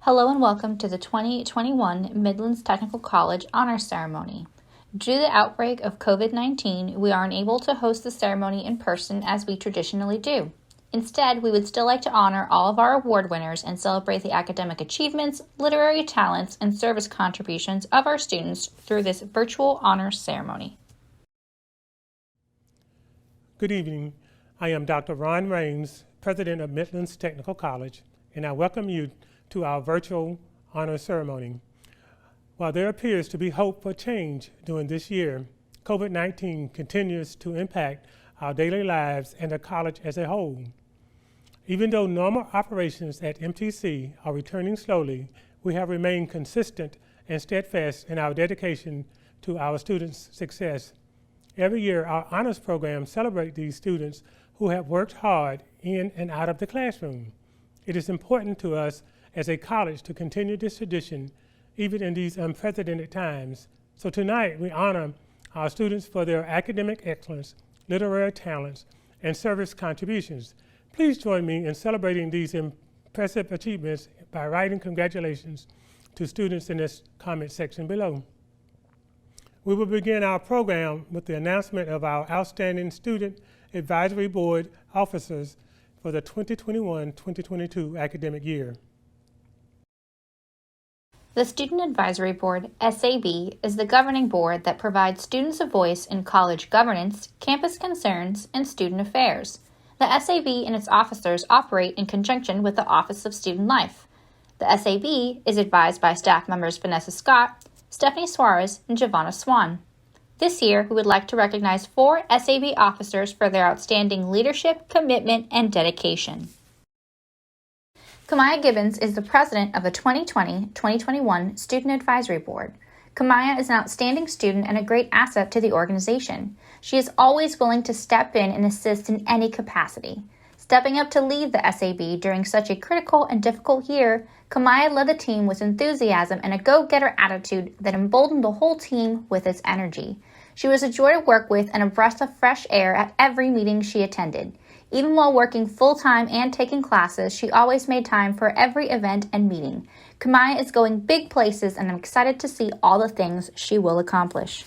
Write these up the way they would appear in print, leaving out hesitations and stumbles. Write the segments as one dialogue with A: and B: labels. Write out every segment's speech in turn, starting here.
A: Hello and welcome to the 2021 Midlands Technical College Honors Ceremony. Due to the outbreak of COVID-19, we are unable to host the ceremony in person as we traditionally do. Instead, we would still like to honor all of our award winners and celebrate the academic achievements, literary talents, and service contributions of our students through this virtual honors ceremony.
B: Good evening. I am Dr. Ron Raines, President of Midlands Technical College, and I welcome you to our virtual honor ceremony. While there appears to be hope for change during this year, COVID-19 continues to impact our daily lives and the college as a whole. Even though normal operations at MTC are returning slowly, we have remained consistent and steadfast in our dedication to our students' success. Every year, our honors program celebrates these students who have worked hard in and out of the classroom. It is important to us as a college to continue this tradition even in these unprecedented times. So tonight we honor our students for their academic excellence, literary talents, and service contributions. Please join me in celebrating these impressive achievements by writing congratulations to students in this comment section below. We will begin our program with the announcement of our outstanding Student Advisory Board officers for the 2021-2022 academic year.
A: The Student Advisory Board, SAB, is the governing board that provides students a voice in college governance, campus concerns, and student affairs. The SAB and its officers operate in conjunction with the Office of Student Life. The SAB is advised by staff members Vanessa Scott, Stephanie Suarez, and Giovanna Swan. This year, we would like to recognize 4 SAB officers for their outstanding leadership, commitment, and dedication. Kamaya Gibbons is the president of the 2020-2021 Student Advisory Board. Kamaya is an outstanding student and a great asset to the organization. She is always willing to step in and assist in any capacity. Stepping up to lead the SAB during such a critical and difficult year, Kamaya led the team with enthusiasm and a go-getter attitude that emboldened the whole team with its energy. She was a joy to work with and a breath of fresh air at every meeting she attended. Even while working full-time and taking classes, she always made time for every event and meeting. Kamaya is going big places, and I'm excited to see all the things she will accomplish.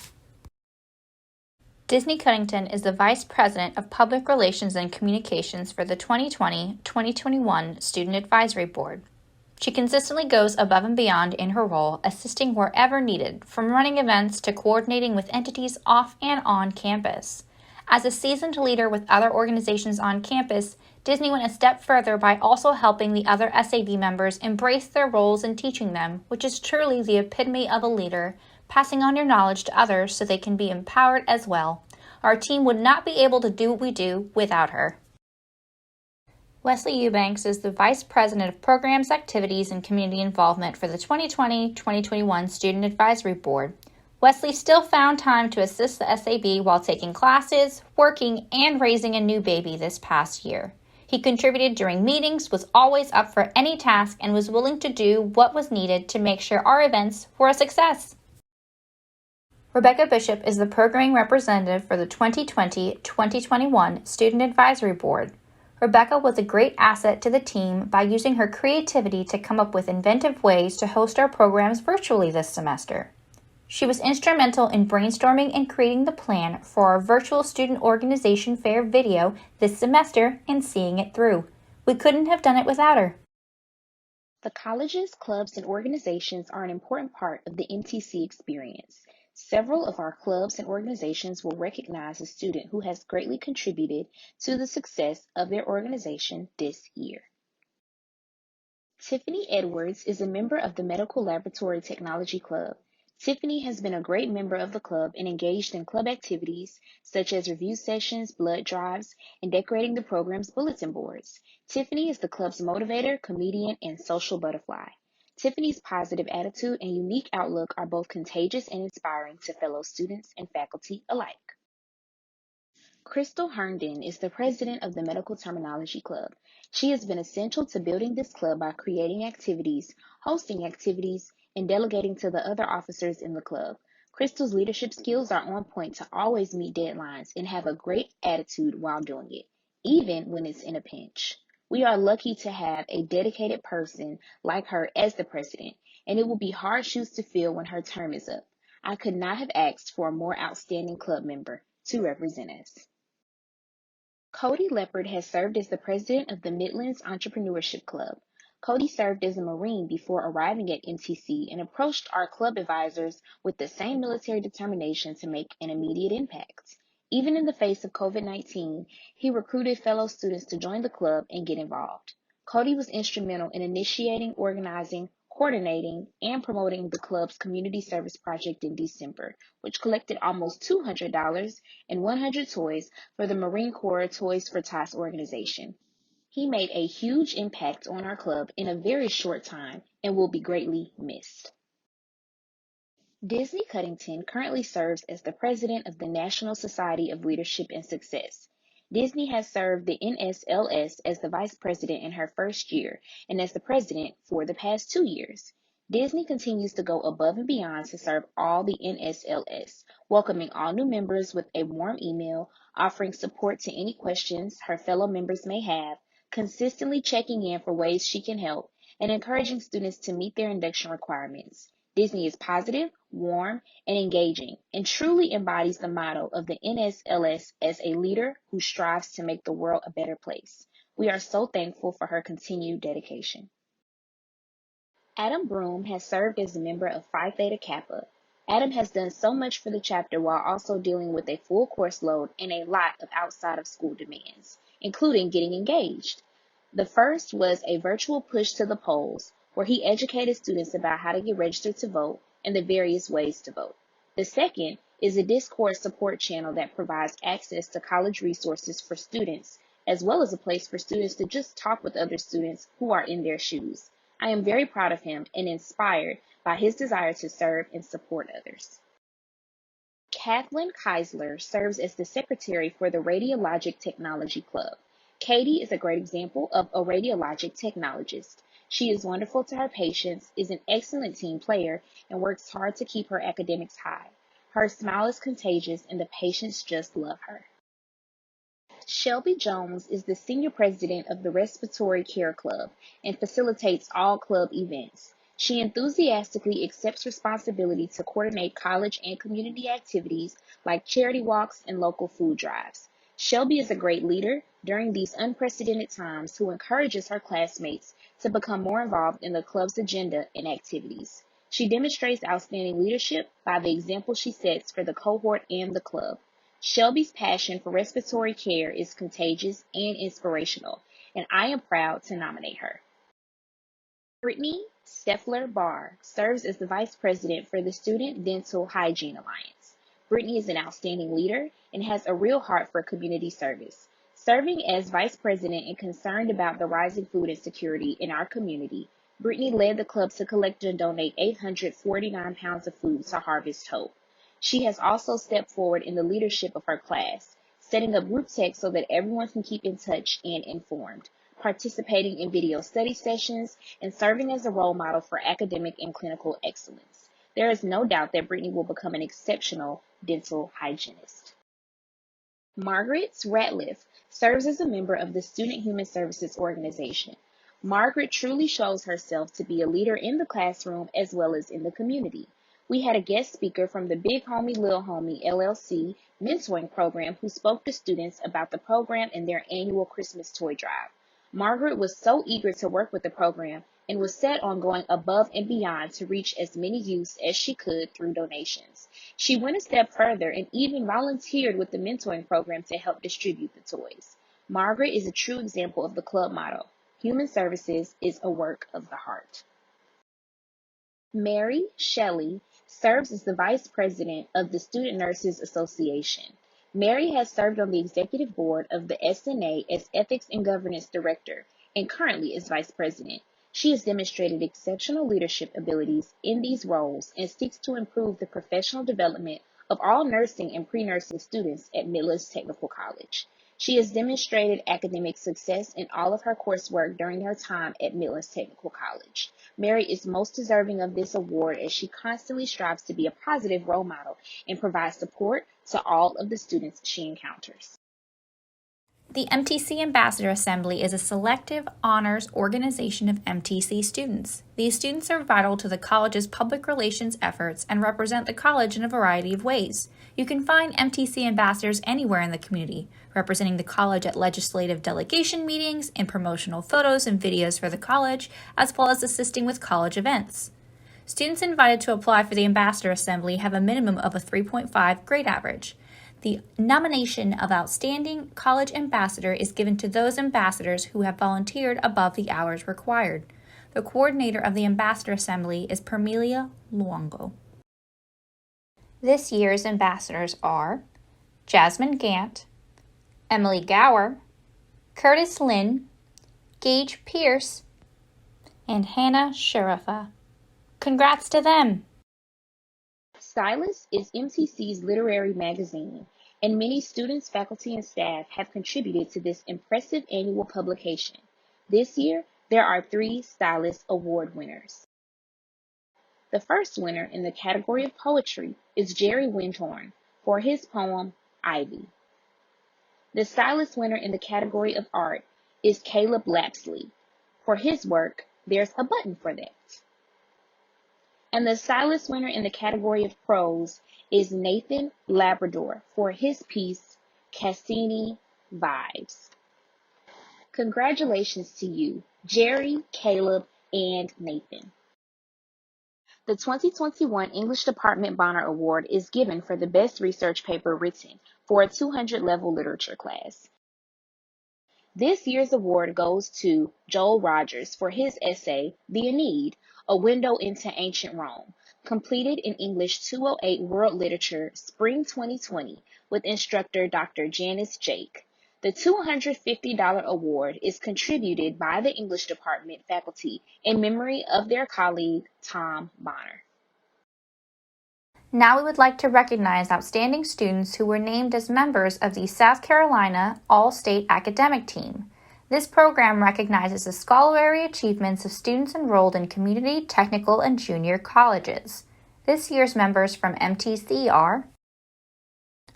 A: Disney Cunnington is the Vice President of Public Relations and Communications for the 2020-2021 Student Advisory Board. She consistently goes above and beyond in her role, assisting wherever needed, from running events to coordinating with entities off and on campus. As a seasoned leader with other organizations on campus, Disney went a step further by also helping the other SAB members embrace their roles and teaching them, which is truly the epitome of a leader, passing on your knowledge to others so they can be empowered as well. Our team would not be able to do what we do without her. Wesley Eubanks is the Vice President of Programs, Activities, and Community Involvement for the 2020-2021 Student Advisory Board. Wesley still found time to assist the SAB while taking classes, working, and raising a new baby this past year. He contributed during meetings, was always up for any task, and was willing to do what was needed to make sure our events were a success. Rebecca Bishop is the Programming Representative for the 2020-2021 Student Advisory Board. Rebecca was a great asset to the team by using her creativity to come up with inventive ways to host our programs virtually this semester. She was instrumental in brainstorming and creating the plan for our virtual student organization fair video this semester and seeing it through. We couldn't have done it without her.
C: The college's clubs and organizations are an important part of the MTC experience. Several of our clubs and organizations will recognize a student who has greatly contributed to the success of their organization this year. Tiffany Edwards is a member of the Medical Laboratory Technology Club. Tiffany has been a great member of the club and engaged in club activities such as review sessions, blood drives, and decorating the program's bulletin boards. Tiffany is the club's motivator, comedian, and social butterfly. Tiffany's positive attitude and unique outlook are both contagious and inspiring to fellow students and faculty alike. Crystal Herndon is the president of the Medical Terminology Club. She has been essential to building this club by creating activities, hosting activities, and delegating to the other officers in the club. Crystal's leadership skills are on point to always meet deadlines and have a great attitude while doing it, even when it's in a pinch. We are lucky to have a dedicated person like her as the president, and it will be hard shoes to fill when her term is up. I could not have asked for a more outstanding club member to represent us. Cody Leopard has served as the president of the Midlands Entrepreneurship Club. Cody served as a Marine before arriving at MTC and approached our club advisors with the same military determination to make an immediate impact. Even in the face of COVID-19, he recruited fellow students to join the club and get involved. Cody was instrumental in initiating, organizing, coordinating, and promoting the club's community service project in December, which collected almost $200 and 100 toys for the Marine Corps Toys for Tots organization. He made a huge impact on our club in a very short time and will be greatly missed. Disney Cuddington currently serves as the president of the National Society of Leadership and Success. Disney has served the NSLS as the vice president in her first year and as the president for the past 2 years. Disney continues to go above and beyond to serve all the NSLS, welcoming all new members with a warm email, offering support to any questions her fellow members may have, consistently checking in for ways she can help, and encouraging students to meet their induction requirements. Disney is positive, warm, and engaging, and truly embodies the motto of the NSLS as a leader who strives to make the world a better place. We are so thankful for her continued dedication. Adam Broom has served as a member of Phi Theta Kappa. Adam has done so much for the chapter while also dealing with a full course load and a lot of outside of school demands, including getting engaged. The first was a virtual push to the polls, where he educated students about how to get registered to vote and the various ways to vote. The second is a Discord support channel that provides access to college resources for students, as well as a place for students to just talk with other students who are in their shoes. I am very proud of him and inspired by his desire to serve and support others. Kathleen Keisler serves as the secretary for the Radiologic Technology Club. Katie is a great example of a radiologic technologist. She is wonderful to her patients, is an excellent team player, and works hard to keep her academics high. Her smile is contagious, and the patients just love her. Shelby Jones is the senior president of the Respiratory Care Club and facilitates all club events. She enthusiastically accepts responsibility to coordinate college and community activities like charity walks and local food drives. Shelby is a great leader during these unprecedented times who encourages her classmates to become more involved in the club's agenda and activities. She demonstrates outstanding leadership by the example she sets for the cohort and the club. Shelby's passion for respiratory care is contagious and inspirational, and I am proud to nominate her. Brittany Steffler Barr serves as the Vice President for the Student Dental Hygiene Alliance. Brittany is an outstanding leader and has a real heart for community service. Serving as Vice President and concerned about the rising food insecurity in our community, Brittany led the club to collect and donate 849 pounds of food to Harvest Hope. She has also stepped forward in the leadership of her class, setting up group text so that everyone can keep in touch and informed, participating in video study sessions, and serving as a role model for academic and clinical excellence. There is no doubt that Brittany will become an exceptional dental hygienist. Margaret Ratliff serves as a member of the Student Human Services Organization. Margaret truly shows herself to be a leader in the classroom as well as in the community. We had a guest speaker from the Big Homie Lil Homie LLC mentoring program who spoke to students about the program and their annual Christmas toy drive. Margaret was so eager to work with the program and was set on going above and beyond to reach as many youths as she could through donations. She went a step further and even volunteered with the mentoring program to help distribute the toys. Margaret is a true example of the club motto: human services is a work of the heart. Mary Shelley serves as the Vice President of the Student Nurses Association. Mary has served on the executive board of the SNA as Ethics and Governance Director and currently is Vice President. She has demonstrated exceptional leadership abilities in these roles and seeks to improve the professional development of all nursing and pre-nursing students at Midlands Technical College. She has demonstrated academic success in all of her coursework during her time at Midlands Technical College. Mary is most deserving of this award as she constantly strives to be a positive role model and provides support to all of the students she encounters.
A: The MTC Ambassador Assembly is a selective honors organization of MTC students. These students are vital to the college's public relations efforts and represent the college in a variety of ways. You can find MTC ambassadors anywhere in the community, representing the college at legislative delegation meetings, in promotional photos and videos for the college, as well as assisting with college events. Students invited to apply for the Ambassador Assembly have a minimum of a 3.5 grade average. The nomination of Outstanding College Ambassador is given to those ambassadors who have volunteered above the hours required. The coordinator of the Ambassador Assembly is Permelia Luongo. This year's ambassadors are Jasmine Gant, Emily Gower, Curtis Lynn, Gage Pierce, and Hannah Sharifa. Congrats to them!
C: Stylus is MTC's literary magazine, and many students, faculty, and staff have contributed to this impressive annual publication. This year, there are 3 Stylus Award winners. The first winner in the category of poetry is Jerry Winthorn for his poem, Ivy. The Stylus winner in the category of art is Caleb Lapsley for his work, There's a Button for That. And the Stylus winner in the category of prose is Nathan Labrador for his piece, Cassini Vibes. Congratulations to you, Jerry, Caleb, and Nathan. The 2021 English Department Bonner Award is given for the best research paper written for a 200-level literature class. This year's award goes to Joel Rogers for his essay, The Aeneid, A Window into Ancient Rome, completed in English 208 World Literature, Spring 2020, with instructor Dr. Janice Jake. The $250 award is contributed by the English Department faculty in memory of their colleague, Tom Bonner.
A: Now we would like to recognize outstanding students who were named as members of the South Carolina All-State Academic Team. This program recognizes the scholarly achievements of students enrolled in community, technical, and junior colleges. This year's members from MTC are: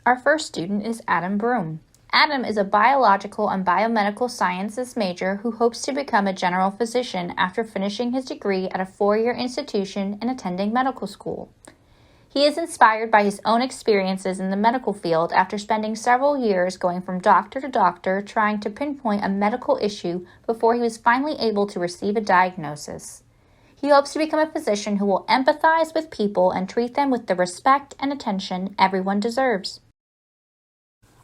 A: our first student is Adam Broom. Adam is a biological and biomedical sciences major who hopes to become a general physician after finishing his degree at a 4-year institution and attending medical school. He is inspired by his own experiences in the medical field after spending several years going from doctor to doctor trying to pinpoint a medical issue before he was finally able to receive a diagnosis. He hopes to become a physician who will empathize with people and treat them with the respect and attention everyone deserves.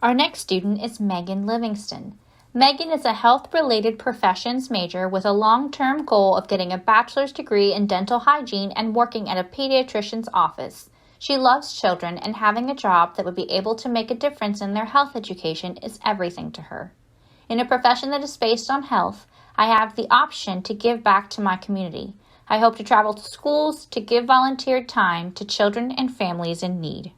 A: Our next student is Megan Livingston. Megan is a health-related professions major with a long-term goal of getting a bachelor's degree in dental hygiene and working at a pediatrician's office. She loves children, and having a job that would be able to make a difference in their health education is everything to her. In a profession that is based on health, I have the option to give back to my community. I hope to travel to schools to give volunteer time to children and families in need.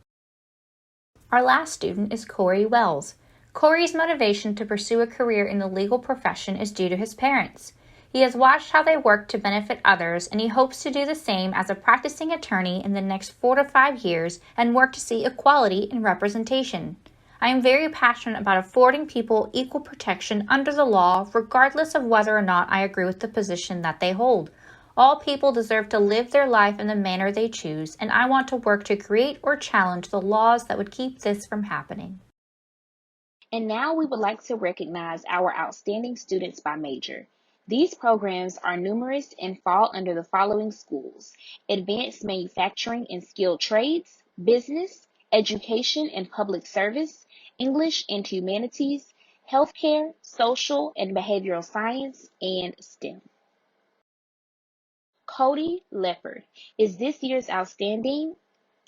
A: Our last student is Corey Wells. Corey's motivation to pursue a career in the legal profession is due to his parents. He has watched how they work to benefit others, and he hopes to do the same as a practicing attorney in the next 4 to 5 years and work to see equality in representation. I am very passionate about affording people equal protection under the law, regardless of whether or not I agree with the position that they hold. All people deserve to live their life in the manner they choose, and I want to work to create or challenge the laws that would keep this from happening.
C: And now we would like to recognize our outstanding students by major. These programs are numerous and fall under the following schools: Advanced Manufacturing and Skilled Trades, Business, Education and Public Service, English and Humanities, Healthcare, Social and Behavioral Science, and STEM. Cody Leopard is this year's outstanding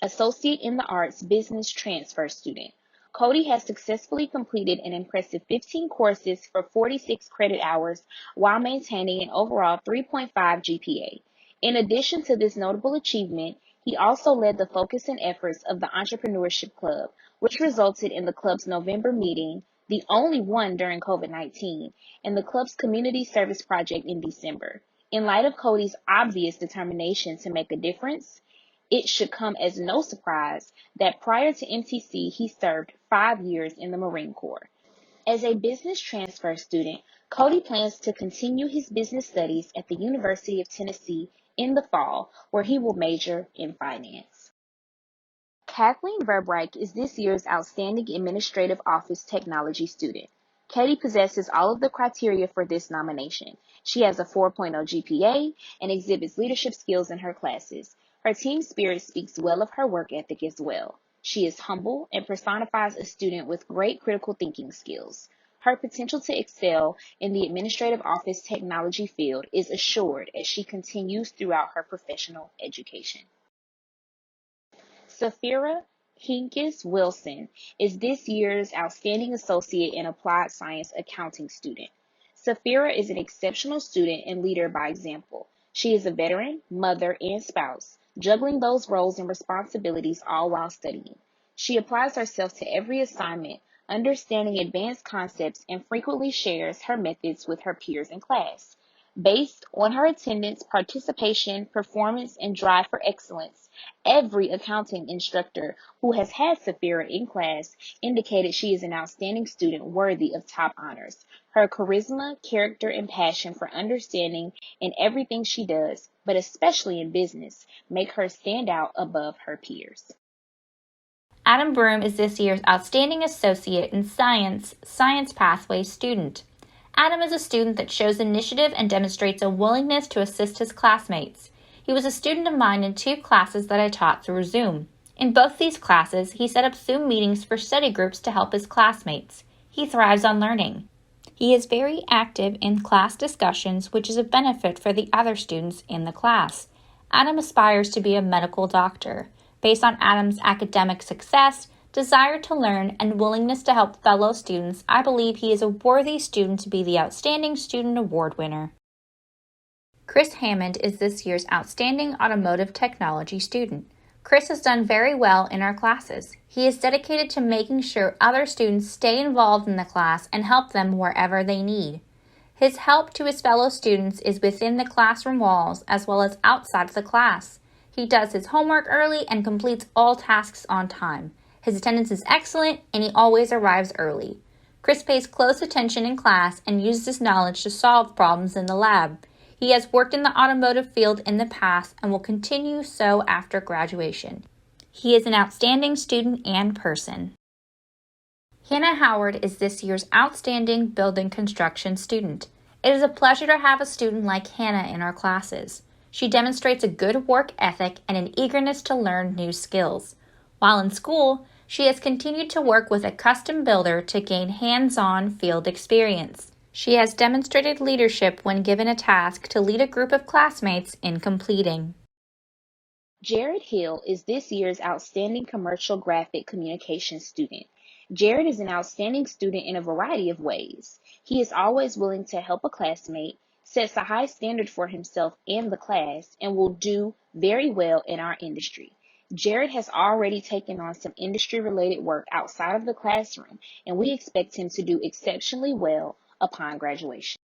C: Associate in the Arts Business Transfer student. Cody has successfully completed an impressive 15 courses for 46 credit hours while maintaining an overall 3.5 GPA. In addition to this notable achievement, he also led the focus and efforts of the Entrepreneurship Club, which resulted in the club's November meeting, the only one during COVID-19, and the club's community service project in December. In light of Cody's obvious determination to make a difference, it should come as no surprise that prior to MTC, he served 5 years in the Marine Corps. As a business transfer student, Cody plans to continue his business studies at the University of Tennessee in the fall, where he will major in finance. Kathleen Verbright is this year's Outstanding Administrative Office Technology student. Katie possesses all of the criteria for this nomination. She has a 4.0 GPA and exhibits leadership skills in her classes. Her team spirit speaks well of her work ethic as well. She is humble and personifies a student with great critical thinking skills. Her potential to excel in the administrative office technology field is assured as she continues throughout her professional education. Safira Hinkes Wilson is this year's Outstanding Associate in Applied Science Accounting student. Safira is an exceptional student and leader by example. She is a veteran, mother, and spouse, juggling those roles and responsibilities all while studying. She applies herself to every assignment, understanding advanced concepts, and frequently shares her methods with her peers in class. Based on her attendance, participation, performance, and drive for excellence, every accounting instructor who has had Safira in class indicated she is an outstanding student worthy of top honors. Her charisma, character, and passion for understanding in everything she does, but especially in business, make her stand out above her peers.
A: Adam Broom is this year's Outstanding Associate in Science Pathway student. Adam is a student that shows initiative and demonstrates a willingness to assist his classmates. He was a student of mine in 2 classes that I taught through Zoom. In both these classes, he set up Zoom meetings for study groups to help his classmates. He thrives on learning. He is very active in class discussions, which is a benefit for the other students in the class. Adam aspires to be a medical doctor. Based on Adam's academic success, desire to learn, and willingness to help fellow students, I believe he is a worthy student to be the Outstanding Student Award winner. Chris Hammond is this year's Outstanding Automotive Technology student. Chris has done very well in our classes. He is dedicated to making sure other students stay involved in the class and help them wherever they need. His help to his fellow students is within the classroom walls as well as outside of the class. He does his homework early and completes all tasks on time. His attendance is excellent and he always arrives early. Chris pays close attention in class and uses his knowledge to solve problems in the lab. He has worked in the automotive field in the past and will continue so after graduation. He is an outstanding student and person. Hannah Howard is this year's Outstanding Building Construction student. It is a pleasure to have a student like Hannah in our classes. She demonstrates a good work ethic and an eagerness to learn new skills. While in school, she has continued to work with a custom builder to gain hands-on field experience. She has demonstrated leadership when given a task to lead a group of classmates in completing.
C: Jared Hill is this year's Outstanding Commercial Graphic Communications student. Jared is an outstanding student in a variety of ways. He is always willing to help a classmate, sets a high standard for himself and the class, and will do very well in our industry. Jared has already taken on some industry-related work outside of the classroom, and we expect him to do exceptionally well upon graduation.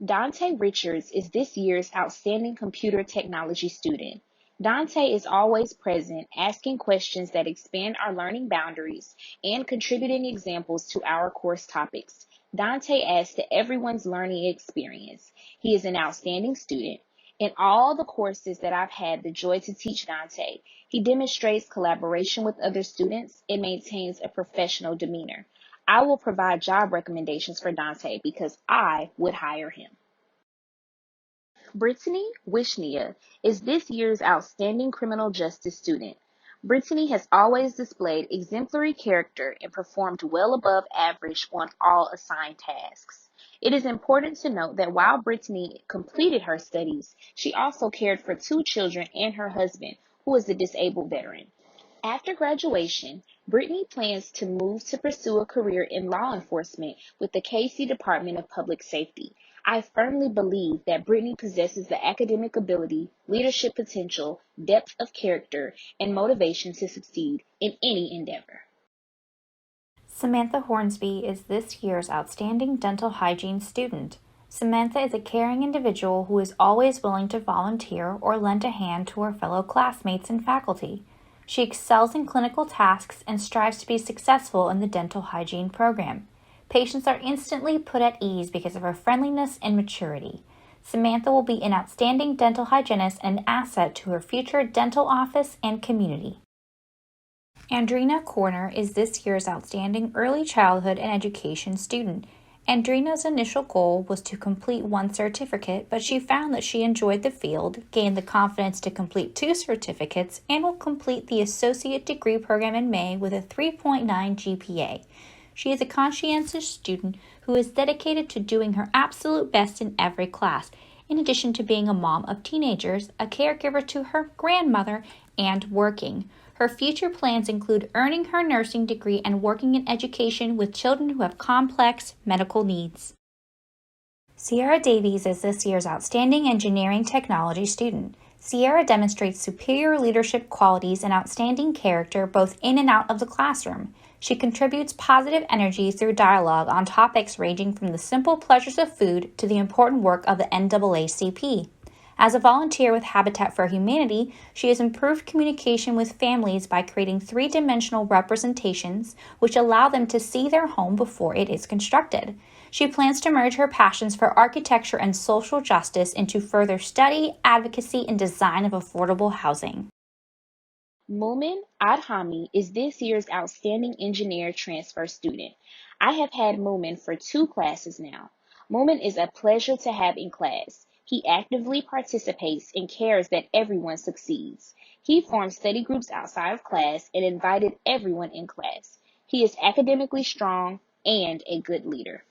C: Dante Richards is this year's Outstanding Computer Technology student. Dante is always present, asking questions that expand our learning boundaries and contributing examples to our course topics. Dante adds to everyone's learning experience. He is an outstanding student. In all the courses that I've had the joy to teach Dante, he demonstrates collaboration with other students and maintains a professional demeanor. I will provide job recommendations for Dante because I would hire him. Brittany Wishnia is this year's Outstanding Criminal Justice student. Brittany has always displayed exemplary character and performed well above average on all assigned tasks. It is important to note that while Brittany completed her studies, she also cared for 2 children and her husband, who is a disabled veteran. After graduation, Brittany plans to move to pursue a career in law enforcement with the Casey Department of Public Safety. I firmly believe that Brittany possesses the academic ability, leadership potential, depth of character, and motivation to succeed in any endeavor.
A: Samantha Hornsby is this year's Outstanding Dental Hygiene student. Samantha is a caring individual who is always willing to volunteer or lend a hand to her fellow classmates and faculty. She excels in clinical tasks and strives to be successful in the dental hygiene program. Patients are instantly put at ease because of her friendliness and maturity. Samantha will be an outstanding dental hygienist and an asset to her future dental office and community. Andrina Corner is this year's outstanding early childhood and education student. Andrina's initial goal was to complete one certificate, but she found that she enjoyed the field, gained the confidence to complete 2 certificates, and will complete the associate degree program in May with a 3.9 GPA. She is a conscientious student who is dedicated to doing her absolute best in every class, in addition to being a mom of teenagers, a caregiver to her grandmother, and working. Her future plans include earning her nursing degree and working in education with children who have complex medical needs. Sierra Davies is this year's outstanding engineering technology student. Sierra demonstrates superior leadership qualities and outstanding character both in and out of the classroom. She contributes positive energy through dialogue on topics ranging from the simple pleasures of food to the important work of the NAACP. As a volunteer with Habitat for Humanity, she has improved communication with families by creating 3-dimensional representations which allow them to see their home before it is constructed. She plans to merge her passions for architecture and social justice into further study, advocacy, and design of affordable housing.
C: Mumin Adhami is this year's outstanding engineer transfer student. I have had Mumin for 2 classes now. Mumin is a pleasure to have in class. He actively participates and cares that everyone succeeds. He formed study groups outside of class and invited everyone in class. He is academically strong and a good leader.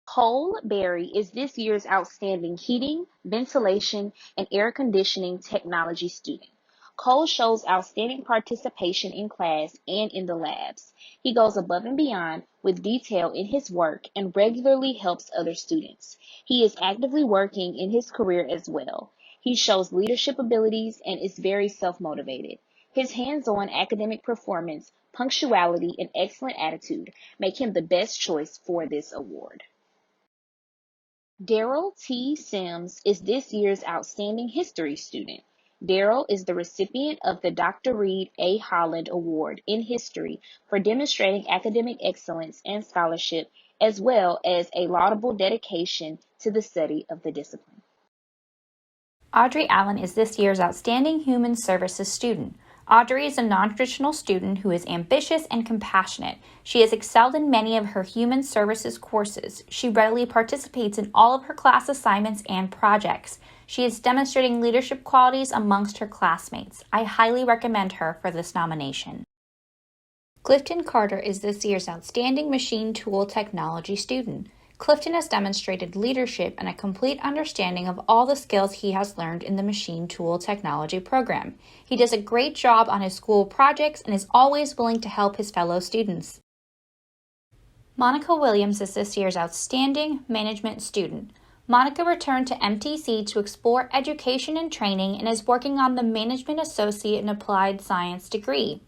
C: Cole Berry is this year's outstanding heating, ventilation, and air conditioning technology student. Cole shows outstanding participation in class and in the labs. He goes above and beyond with detail in his work and regularly helps other students. He is actively working in his career as well. He shows leadership abilities and is very self-motivated. His hands-on academic performance, punctuality, and excellent attitude make him the best choice for this award. Daryl T. Sims is this year's outstanding history student. Daryl is the recipient of the Dr. Reed A. Holland Award in History for demonstrating academic excellence and scholarship, as well as a laudable dedication to the study of the discipline.
A: Audrey Allen is this year's outstanding human services student. Audrey is a non-traditional student who is ambitious and compassionate. She has excelled in many of her human services courses. She readily participates in all of her class assignments and projects. She is demonstrating leadership qualities amongst her classmates. I highly recommend her for this nomination. Clifton Carter is this year's outstanding machine tool technology student. Clifton has demonstrated leadership and a complete understanding of all the skills he has learned in the machine tool technology program. He does a great job on his school projects and is always willing to help his fellow students. Monica Williams is this year's outstanding management student. Monica returned to MTC to explore education and training and is working on the Management Associate in Applied Science degree.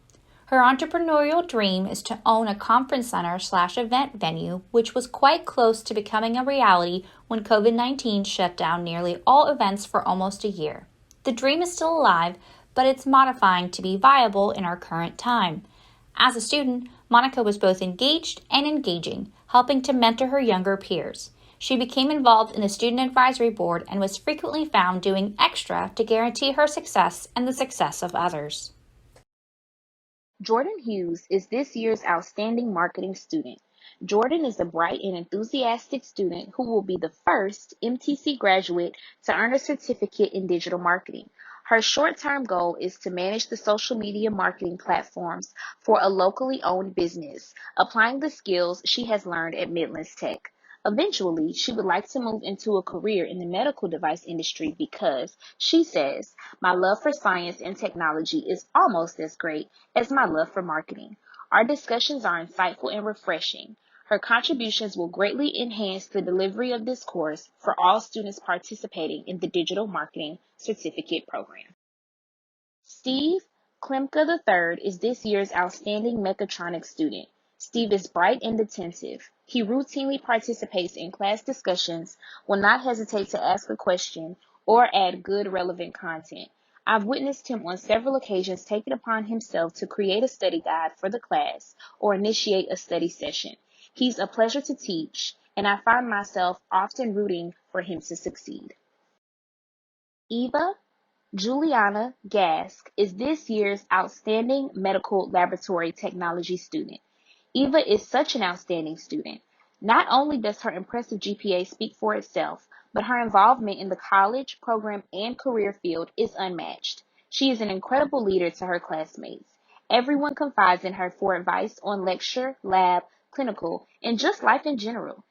A: Her entrepreneurial dream is to own a conference center/event venue, which was quite close to becoming a reality when COVID-19 shut down nearly all events for almost a year. The dream is still alive, but it's modifying to be viable in our current time. As a student, Monica was both engaged and engaging, helping to mentor her younger peers. She became involved in the Student Advisory Board and was frequently found doing extra to guarantee her success and the success of others.
C: Jordan Hughes is this year's outstanding marketing student. Jordan is a bright and enthusiastic student who will be the first MTC graduate to earn a certificate in digital marketing. Her short-term goal is to manage the social media marketing platforms for a locally owned business, applying the skills she has learned at Midlands Tech. Eventually, she would like to move into a career in the medical device industry because, she says, my love for science and technology is almost as great as my love for marketing. Our discussions are insightful and refreshing. Her contributions will greatly enhance the delivery of this course for all students participating in the Digital Marketing Certificate Program. Steve Klemka III is this year's outstanding mechatronics student. Steve is bright and attentive. He routinely participates in class discussions, will not hesitate to ask a question, or add good relevant content. I've witnessed him on several occasions take it upon himself to create a study guide for the class or initiate a study session. He's a pleasure to teach, and I find myself often rooting for him to succeed. Eva Juliana Gask is this year's Outstanding Medical Laboratory Technology student. Eva is such an outstanding student. Not only does her impressive GPA speak for itself, but her involvement in the college, program, and career field is unmatched. She is an incredible leader to her classmates. Everyone confides in her for advice on lecture, lab, clinical, and just life in general.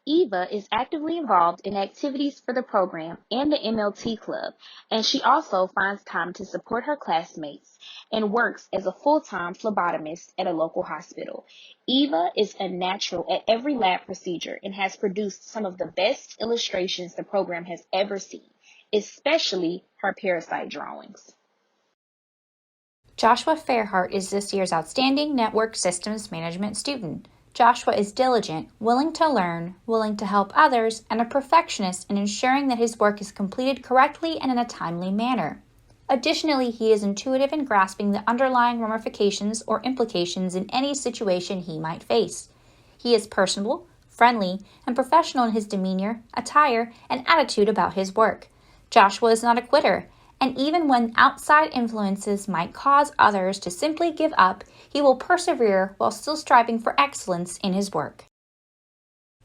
C: Eva is actively involved in activities for the program and the MLT club, and she also finds time to support her classmates and works as a full-time phlebotomist at a local hospital. Eva is a natural at every lab procedure and has produced some of the best illustrations the program has ever seen, especially her parasite drawings.
A: Joshua Fairhart is this year's Outstanding Network Systems Management student. Joshua is diligent, willing to learn, willing to help others, and a perfectionist in ensuring that his work is completed correctly and in a timely manner. Additionally, he is intuitive in grasping the underlying ramifications or implications in any situation he might face. He is personable, friendly, and professional in his demeanor, attire, and attitude about his work. Joshua is not a quitter, and even when outside influences might cause others to simply give up, he will persevere while still striving for excellence in his work.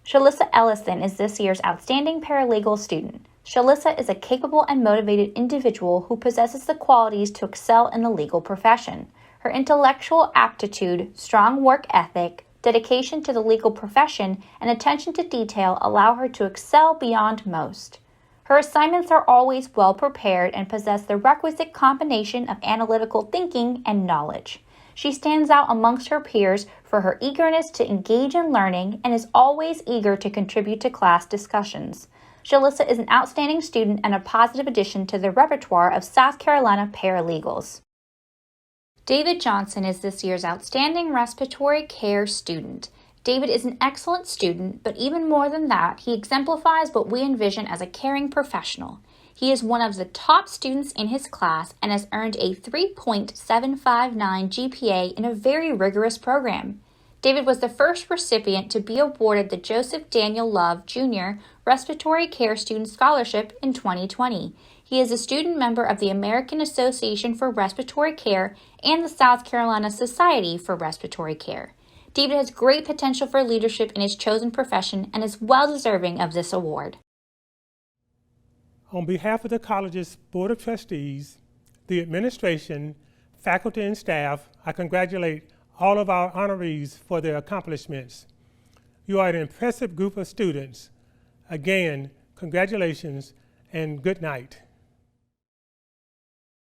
A: Shalissa Ellison is this year's Outstanding Paralegal student. Shalissa is a capable and motivated individual who possesses the qualities to excel in the legal profession. Her intellectual aptitude, strong work ethic, dedication to the legal profession, and attention to detail allow her to excel beyond most. Her assignments are always well prepared and possess the requisite combination of analytical thinking and knowledge. She stands out amongst her peers for her eagerness to engage in learning and is always eager to contribute to class discussions. Shalissa is an outstanding student and a positive addition to the repertoire of South Carolina paralegals. David Johnson is this year's Outstanding Respiratory Care student. David is an excellent student, but even more than that, he exemplifies what we envision as a caring professional. He is one of the top students in his class and has earned a 3.759 GPA in a very rigorous program. David was the first recipient to be awarded the Joseph Daniel Love Jr. Respiratory Care Student Scholarship in 2020. He is a student member of the American Association for Respiratory Care and the South Carolina Society for Respiratory Care. David has great potential for leadership in his chosen profession and is well deserving of this award.
B: On behalf of the college's Board of Trustees, the administration, faculty, and staff, I congratulate all of our honorees for their accomplishments. You are an impressive group of students. Again, congratulations and good night.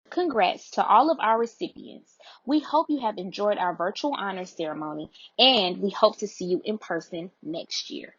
C: Congrats to all of our recipients. We hope you have enjoyed our virtual honors ceremony, and we hope to see you in person next year.